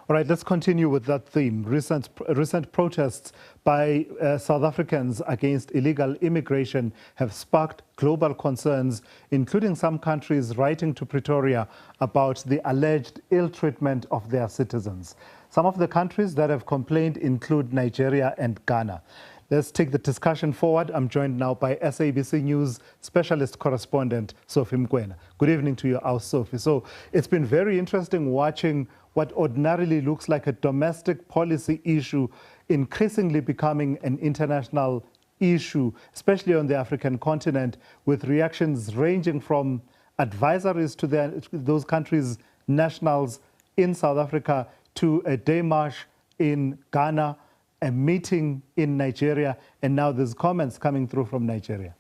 All right, let's continue with that theme. Recent protests by South Africans against illegal immigration have sparked global concerns, including some countries writing to Pretoria about the alleged ill treatment of their citizens. Some of the countries that have complained include Nigeria and Ghana. Let's take the discussion forward. I'm joined now by SABC News specialist correspondent Sophie Mkwena. Good evening to you, our Sophie. So it's been very interesting watching what ordinarily looks like a domestic policy issue increasingly becoming an international issue, especially on the African continent, with reactions ranging from advisories to those countries' nationals in South Africa to a démarche in Ghana, a meeting in Nigeria, and now there's comments coming through from Nigeria.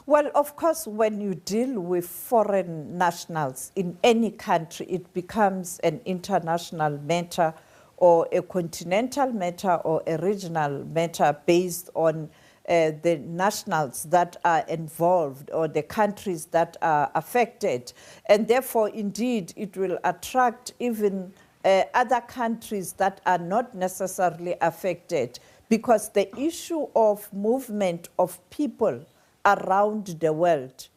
Well, of course, when you deal with foreign nationals in any country, it becomes an international matter or a continental matter or a regional matter based on the nationals that are involved or the countries that are affected. And therefore, indeed, it will attract even other countries that are not necessarily affected, because the issue of movement of people around the world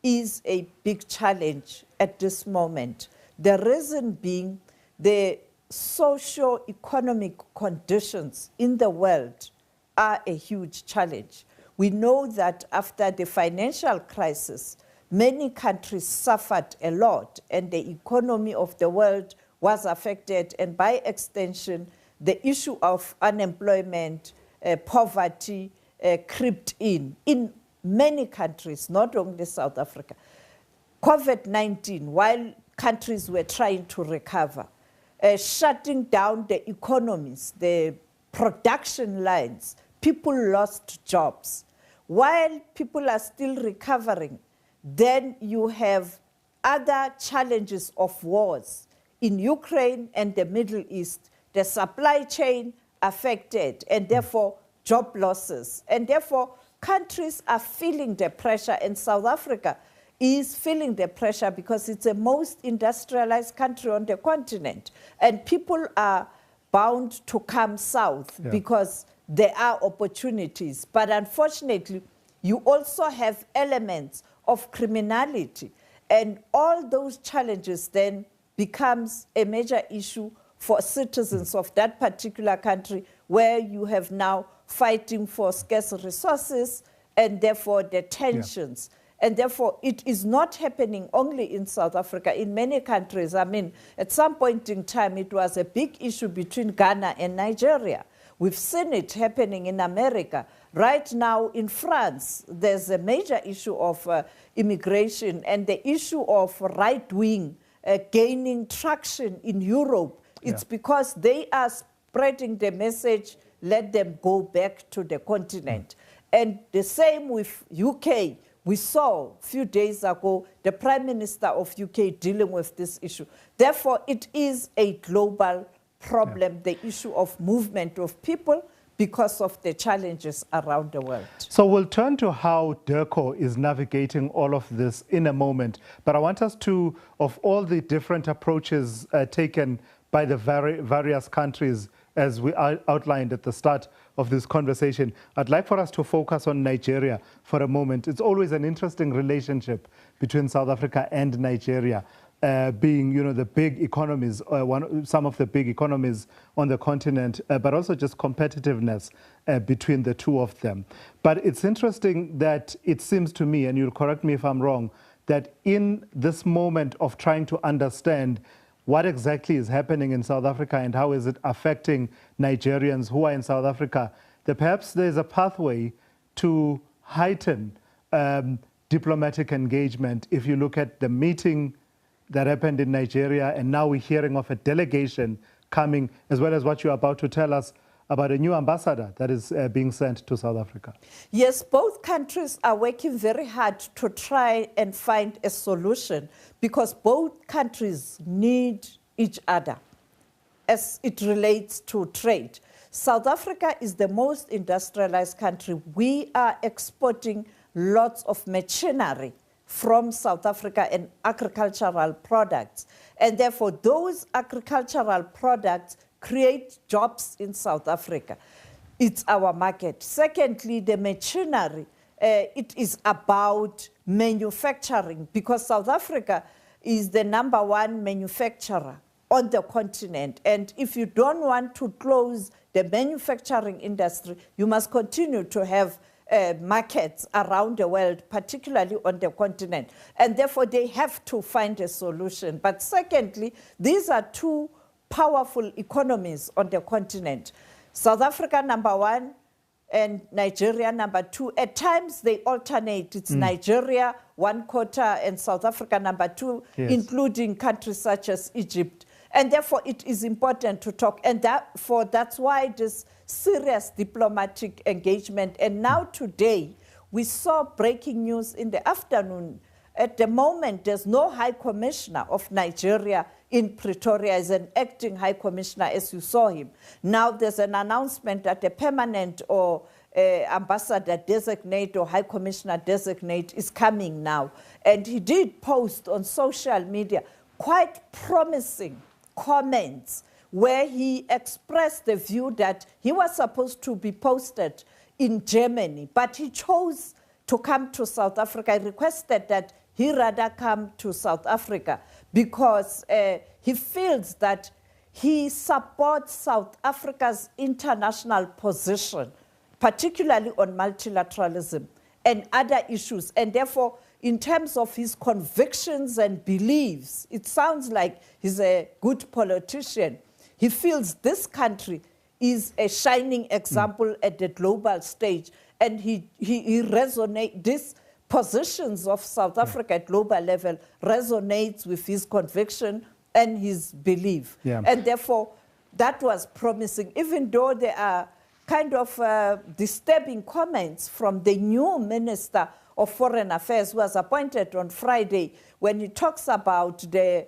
is a big challenge at this moment. The reason being the socio-economic conditions in the world are a huge challenge. We know that after the financial crisis, many countries suffered a lot and the economy of the world was affected, and by extension, the issue of unemployment, poverty crept in many countries, not only South Africa. COVID-19, while countries were trying to recover, shutting down the economies, the production lines, people lost jobs. While people are still recovering, then you have other challenges of wars. In Ukraine and the Middle East, the supply chain affected, and therefore job losses. And therefore, countries are feeling the pressure, and South Africa is feeling the pressure because it's the most industrialized country on the continent. And people are bound to come south because there are opportunities. But unfortunately, you also have elements of criminality. And all those challenges then becomes a major issue for citizens of that particular country, where you have now fighting for scarce resources and therefore the tensions. And therefore, it is not happening only in South Africa, in many countries. I mean, at some point in time, it was a big issue between Ghana and Nigeria. We've seen it happening in America. Right now in France, there's a major issue of immigration, and the issue of right-wing gaining traction in Europe. It's because they are spreading the message, let them go back to the continent. And the same with UK. We saw a few days ago the Prime Minister of UK dealing with this issue. Therefore, it is a global problem, the issue of movement of people, because of the challenges around the world. So we'll turn to how DIRCO is navigating all of this in a moment. But I want us to, of all the different approaches taken by the various countries, as we outlined at the start of this conversation, I'd like for us to focus on Nigeria for a moment. It's always an interesting relationship between South Africa and Nigeria, being, the big economies, some of the big economies on the continent, but also just competitiveness between the two of them. But it's interesting that it seems to me, and you'll correct me if I'm wrong, that in this moment of trying to understand what exactly is happening in South Africa and how is it affecting Nigerians who are in South Africa, that perhaps there's a pathway to heighten diplomatic engagement. If you look at the meeting that happened in Nigeria, and now we're hearing of a delegation coming, as well as what you're about to tell us about a new ambassador that is being sent to South Africa. Yes, both countries are working very hard to try and find a solution, because both countries need each other as it relates to trade. South Africa is the most industrialized country. We are exporting lots of machinery from South Africa and agricultural products. And therefore, those agricultural products create jobs in South Africa. It's our market. Secondly, the machinery. It is about manufacturing, because South Africa is the #1 manufacturer on the continent. And if you don't want to close the manufacturing industry, you must continue to have markets around the world, particularly on the continent. And therefore, they have to find a solution. But secondly, these are two powerful economies on the continent. South Africa, #1, and Nigeria, #2. At times, they alternate. It's Nigeria, 1/4, and South Africa, #2, yes, including countries such as Egypt. And therefore, it is important to talk. And that's why this serious diplomatic engagement. And now today, we saw breaking news in the afternoon. At the moment, there's no High Commissioner of Nigeria in Pretoria, as an acting High Commissioner, as you saw him. Now there's an announcement that a permanent or ambassador designate or High Commissioner designate is coming now. And he did post on social media quite promising comments where he expressed the view that he was supposed to be posted in Germany, but he chose to come to South Africa. He requested that he rather come to South Africa because he feels that he supports South Africa's international position, particularly on multilateralism and other issues. And therefore, in terms of his convictions and beliefs, it sounds like he's a good politician. He feels this country is a shining example at the global stage. And he resonates, these positions of South Africa at global level resonates with his conviction and his belief. And therefore, that was promising, even though there are kind of disturbing comments from the new Minister of Foreign Affairs, who was appointed on Friday, when he talks about the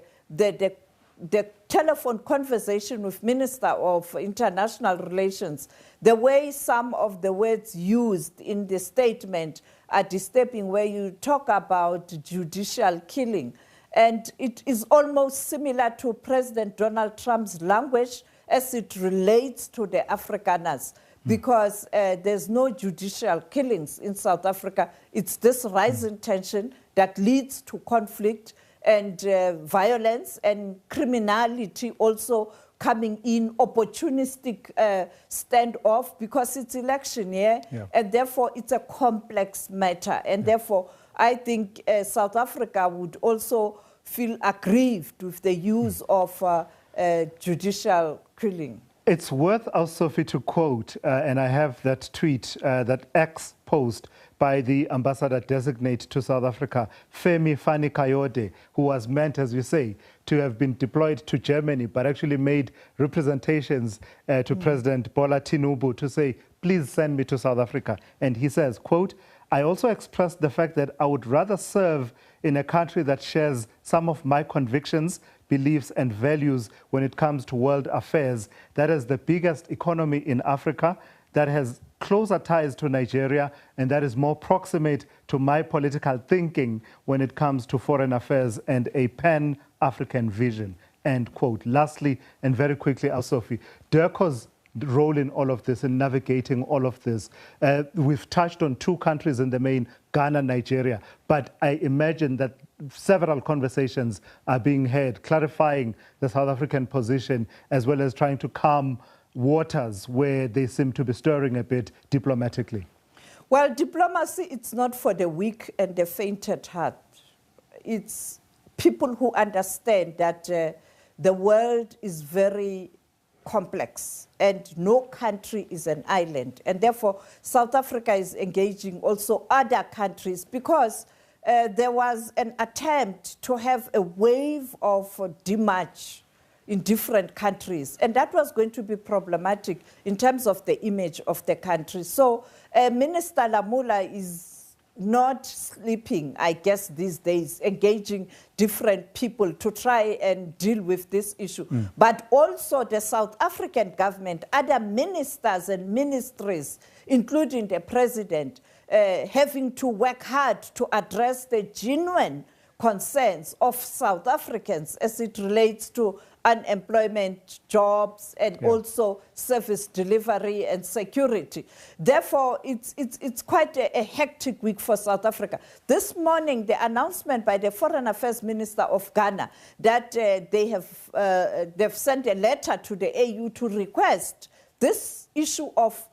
telephone conversation with Minister of International Relations. The way some of the words used in the statement are disturbing, where you talk about judicial killing. And it is almost similar to President Donald Trump's language as it relates to the Afrikaners, because there's no judicial killings in South Africa. It's this rising tension that leads to conflict and violence and criminality also coming in, opportunistic standoff, because it's election year, and therefore it's a complex matter. And therefore, I think South Africa would also feel aggrieved with the use of judicial killing. It's worth also, Sophie, to quote, and I have that tweet, that X post by the ambassador-designate to South Africa, Femi Fani-Kayode, who was meant, as you say, to have been deployed to Germany, but actually made representations to President Bola Tinubu to say, please send me to South Africa. And he says, quote, I also expressed the fact that I would rather serve in a country that shares some of my convictions, beliefs and values when it comes to world affairs. That is the biggest economy in Africa, that has closer ties to Nigeria, and that is more proximate to my political thinking when it comes to foreign affairs and a pan-African vision, end quote. Lastly, and very quickly, Sophie, DIRCO's role in all of this, in navigating all of this. We've touched on two countries in the main, Ghana, Nigeria, but I imagine that several conversations are being had, clarifying the South African position, as well as trying to calm waters where they seem to be stirring a bit diplomatically. Well, diplomacy, it's not for the weak and the faint at heart. It's people who understand that the world is very complex and no country is an island. And therefore, South Africa is engaging also other countries, because there was an attempt to have a wave of demarch in different countries. And that was going to be problematic in terms of the image of the country. So Minister Lamula is not sleeping, I guess, these days, engaging different people to try and deal with this issue. But also the South African government, other ministers and ministries, including the president, having to work hard to address the genuine concerns of South Africans as it relates to unemployment, jobs, and also service delivery and security. Therefore, it's quite a hectic week for South Africa. This morning, the announcement by the Foreign Affairs Minister of Ghana that they've sent a letter to the AU to request this issue of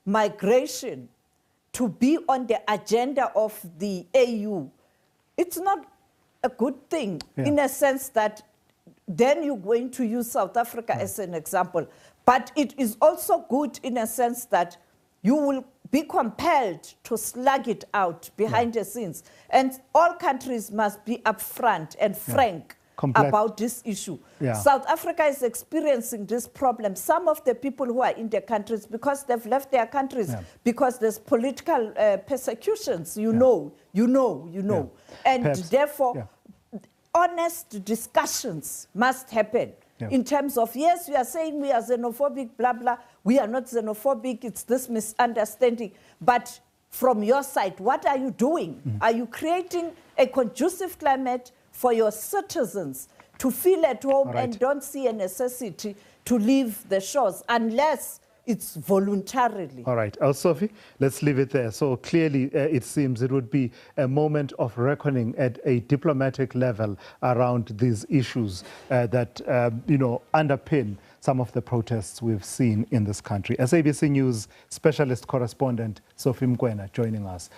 migration to be on the agenda of the AU. It's not a good thing in a sense that then you're going to use South Africa as an example. But it is also good in a sense that you will be compelled to slug it out behind the scenes. And all countries must be upfront and frank about this issue. South Africa is experiencing this problem. Some of the people who are in the countries, because they've left their countries, because there's political persecutions, you know. And therefore, honest discussions must happen in terms of, yes, we are saying we are xenophobic, blah, blah. We are not xenophobic. It's this misunderstanding. But from your side, what are you doing? Are you creating a conducive climate for your citizens to feel at home and don't see a necessity to leave the shores unless it's voluntarily? All right. Sophie, let's leave it there. So clearly, it seems it would be a moment of reckoning at a diplomatic level around these issues that, underpin some of the protests we've seen in this country. SABC News specialist correspondent Sophie Mkwena joining us.